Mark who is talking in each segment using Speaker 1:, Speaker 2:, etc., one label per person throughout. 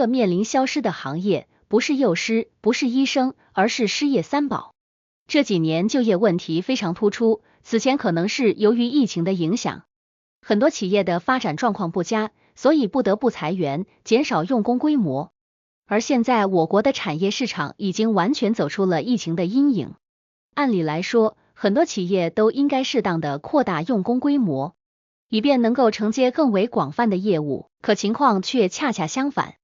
Speaker 1: 个面临消失的行业，不是幼师，不是医生，而是失业三宝。这几年就业问题非常突出，此前可能是由于疫情的影响，很多企业的发展状况不佳，所以不得不裁员，减少用工规模。而现在我国的产业市场已经完全走出了疫情的阴影，按理来说，很多企业都应该适当的扩大用工规模，以便能够承接更为广泛的业务，可情况却恰恰相反。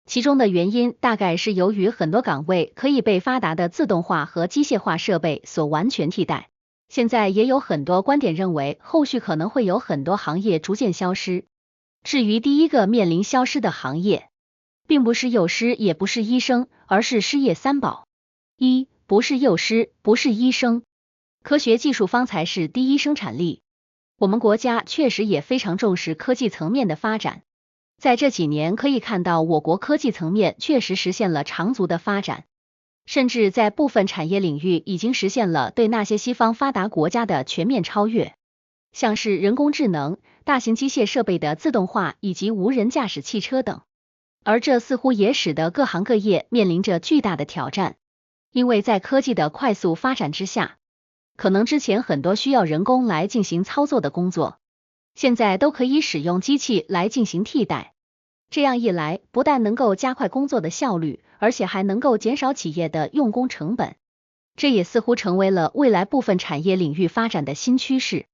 Speaker 1: 其中的原因大概是由于很多岗位可以被发达的自动化和机械化设备所完全替代。现在也有很多观点认为，后续可能会有很多行业逐渐消失。至于第一个面临消失的行业，并不是幼师，也不是医生，而是失业三宝。一，不是幼师，不是医生，科学技术方才是第一生产力。我们国家确实也非常重视科技层面的发展。在这几年可以看到，我国科技层面确实实现了长足的发展，甚至在部分产业领域已经实现了对那些西方发达国家的全面超越，像是人工智能、大型机械设备的自动化以及无人驾驶汽车等。而这似乎也使得各行各业面临着巨大的挑战，因为在科技的快速发展之下，可能之前很多需要人工来进行操作的工作，现在都可以使用机器来进行替代。这样一来，不但能够加快工作的效率，而且还能够减少企业的用工成本。这也似乎成为了未来部分产业领域发展的新趋势。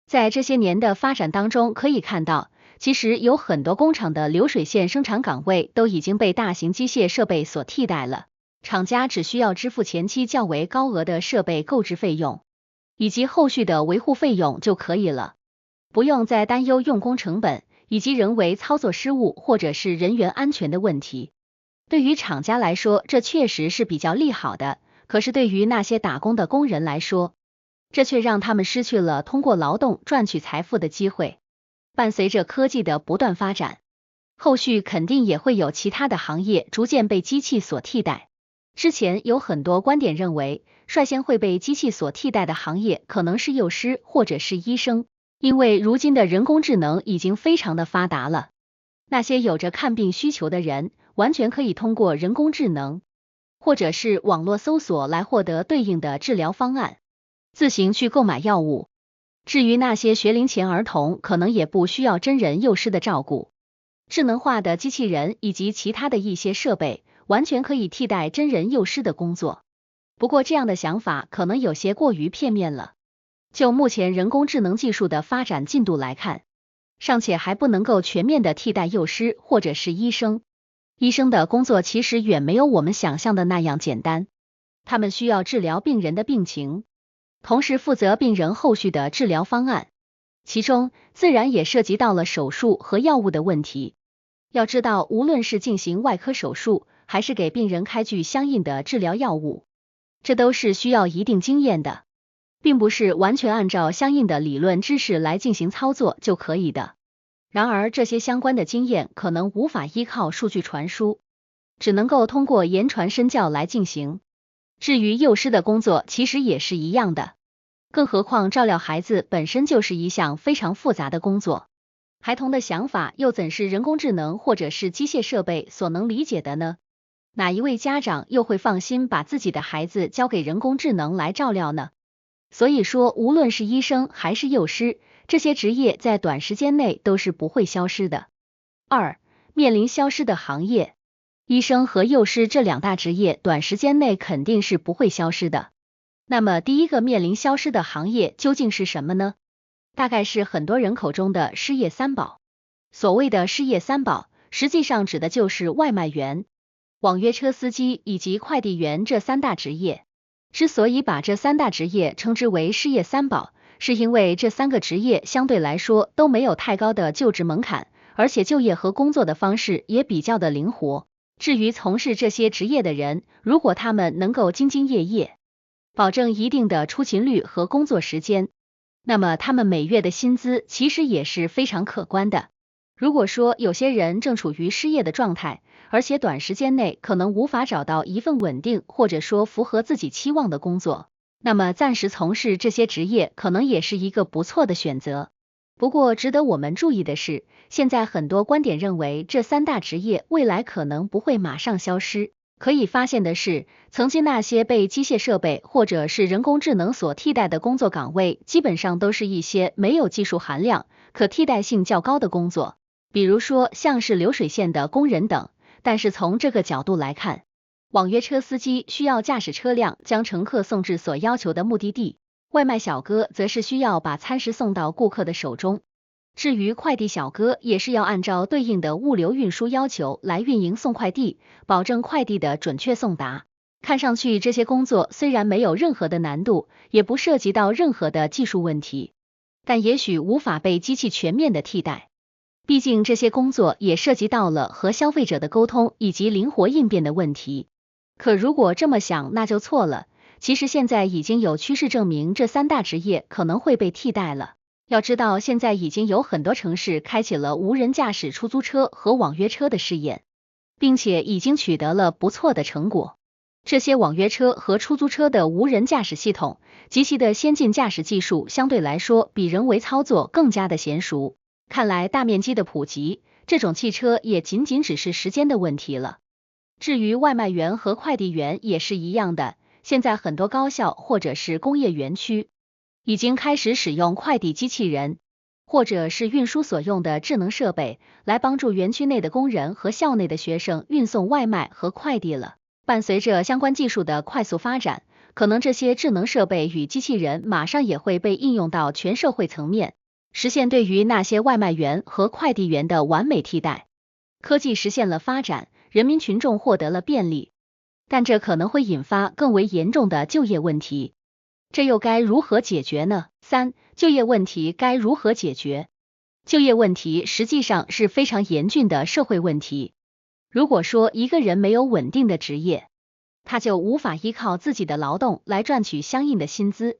Speaker 1: 在这些年的发展当中，可以看到，其实有很多工厂的流水线生产岗位都已经被大型机械设备所替代了，厂家只需要支付前期较为高额的设备购置费用，以及后续的维护费用就可以了，不用再担忧用工成本以及人为操作失误或者是人员安全的问题。对于厂家来说，这确实是比较利好的，可是对于那些打工的工人来说，这却让他们失去了通过劳动赚取财富的机会。伴随着科技的不断发展，后续肯定也会有其他的行业逐渐被机器所替代。之前有很多观点认为，率先会被机器所替代的行业可能是幼师或者是医生，因为如今的人工智能已经非常的发达了，那些有着看病需求的人，完全可以通过人工智能或者是网络搜索来获得对应的治疗方案，自行去购买药物。至于那些学龄前儿童，可能也不需要真人幼师的照顾，智能化的机器人以及其他的一些设备，完全可以替代真人幼师的工作。不过这样的想法可能有些过于片面了。就目前人工智能技术的发展进度来看，尚且还不能够全面的替代幼师或者是医生。医生的工作其实远没有我们想象的那样简单，他们需要治疗病人的病情，同时负责病人后续的治疗方案，其中自然也涉及到了手术和药物的问题。要知道，无论是进行外科手术，还是给病人开具相应的治疗药物，这都是需要一定经验的，并不是完全按照相应的理论知识来进行操作就可以的。然而，这些相关的经验可能无法依靠数据传输，只能够通过言传身教来进行。至于幼师的工作，其实也是一样的，更何况照料孩子本身就是一项非常复杂的工作，孩童的想法又怎是人工智能或者是机械设备所能理解的呢？哪一位家长又会放心把自己的孩子交给人工智能来照料呢？所以说，无论是医生还是幼师，这些职业在短时间内都是不会消失的。二，面临消失的行业，医生和幼师这两大职业短时间内肯定是不会消失的。那么第一个面临消失的行业究竟是什么呢？大概是很多人口中的失业三宝。所谓的失业三宝，实际上指的就是外卖员、网约车司机以及快递员这三大职业。之所以把这三大职业称之为失业三宝，是因为这三个职业相对来说都没有太高的就职门槛，而且就业和工作的方式也比较的灵活。至于从事这些职业的人，如果他们能够兢兢业业，保证一定的出勤率和工作时间，那么他们每月的薪资其实也是非常可观的。如果说有些人正处于失业的状态，而且短时间内可能无法找到一份稳定或者说符合自己期望的工作，那么暂时从事这些职业可能也是一个不错的选择。不过值得我们注意的是，现在很多观点认为这三大职业未来可能不会马上消失。可以发现的是，曾经那些被机械设备或者是人工智能所替代的工作岗位，基本上都是一些没有技术含量、可替代性较高的工作，比如说像是流水线的工人等。但是从这个角度来看，网约车司机需要驾驶车辆将乘客送至所要求的目的地，外卖小哥则是需要把餐食送到顾客的手中。至于快递小哥，也是要按照对应的物流运输要求来运营送快递，保证快递的准确送达。看上去这些工作虽然没有任何的难度，也不涉及到任何的技术问题，但也许无法被机器全面的替代。毕竟这些工作也涉及到了和消费者的沟通以及灵活应变的问题。可如果这么想，那就错了。其实现在已经有趋势证明这三大职业可能会被替代了。要知道，现在已经有很多城市开启了无人驾驶出租车和网约车的试验，并且已经取得了不错的成果。这些网约车和出租车的无人驾驶系统及其的先进驾驶技术相对来说比人为操作更加的娴熟。看来大面积的普及，这种汽车也仅仅只是时间的问题了。至于外卖员和快递员也是一样的，现在很多高校或者是工业园区已经开始使用快递机器人，或者是运输所用的智能设备，来帮助园区内的工人和校内的学生运送外卖和快递了。伴随着相关技术的快速发展，可能这些智能设备与机器人马上也会被应用到全社会层面，实现对于那些外卖员和快递员的完美替代。科技实现了发展，人民群众获得了便利，但这可能会引发更为严重的就业问题。这又该如何解决呢？3. 就业问题该如何解决？就业问题实际上是非常严峻的社会问题。如果说一个人没有稳定的职业，他就无法依靠自己的劳动来赚取相应的薪资。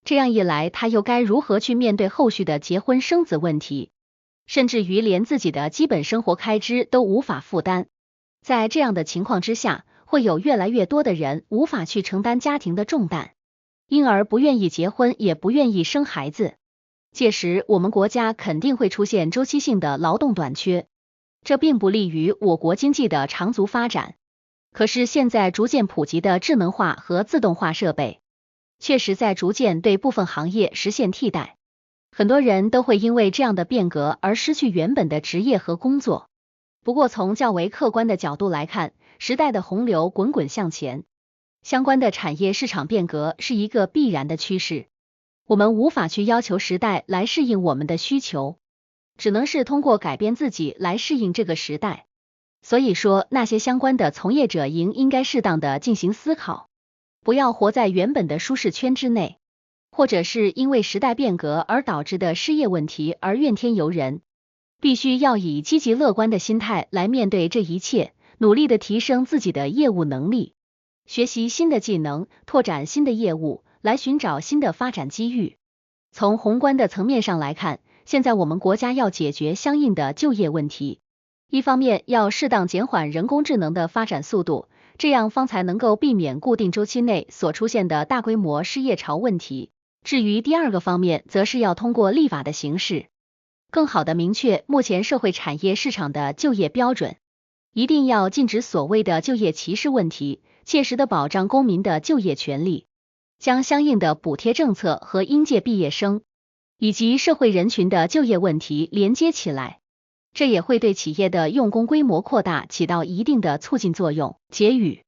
Speaker 1: 这样一来，他又该如何去面对后续的结婚生子问题？甚至于连自己的基本生活开支都无法负担。在这样的情况之下，会有越来越多的人无法去承担家庭的重担，因而不愿意结婚，也不愿意生孩子。届时，我们国家肯定会出现周期性的劳动短缺，这并不利于我国经济的长足发展。可是现在逐渐普及的智能化和自动化设备，确实在逐渐对部分行业实现替代。很多人都会因为这样的变革而失去原本的职业和工作。不过从较为客观的角度来看，时代的洪流滚滚向前，相关的产业市场变革是一个必然的趋势。我们无法去要求时代来适应我们的需求，只能是通过改变自己来适应这个时代。所以说，那些相关的从业者应该适当的进行思考，不要活在原本的舒适圈之内，或者是因为时代变革而导致的失业问题而怨天尤人。必须要以积极乐观的心态来面对这一切，努力的提升自己的业务能力，学习新的技能，拓展新的业务，来寻找新的发展机遇。从宏观的层面上来看，现在我们国家要解决相应的就业问题，一方面要适当减缓人工智能的发展速度，这样方才能够避免固定周期内所出现的大规模失业潮问题。至于第二个方面，则是要通过立法的形式，更好的明确目前社会产业市场的就业标准，一定要禁止所谓的就业歧视问题，切实的保障公民的就业权利，将相应的补贴政策和应届毕业生以及社会人群的就业问题连接起来，这也会对企业的用工规模扩大起到一定的促进作用。结语：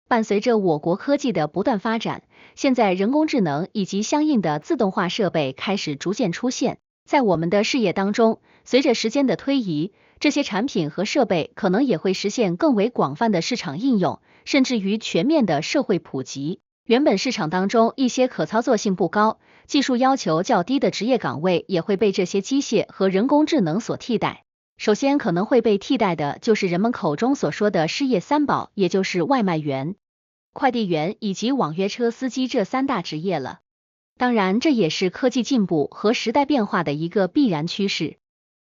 Speaker 1: 伴随着我国科技的不断发展，现在人工智能以及相应的自动化设备开始逐渐出现在我们的视野当中。随着时间的推移，这些产品和设备可能也会实现更为广泛的市场应用，甚至于全面的社会普及。原本市场当中一些可操作性不高、技术要求较低的职业岗位也会被这些机械和人工智能所替代。首先可能会被替代的就是人们口中所说的失业三宝，也就是外卖员、快递员以及网约车司机这三大职业了。当然，这也是科技进步和时代变化的一个必然趋势。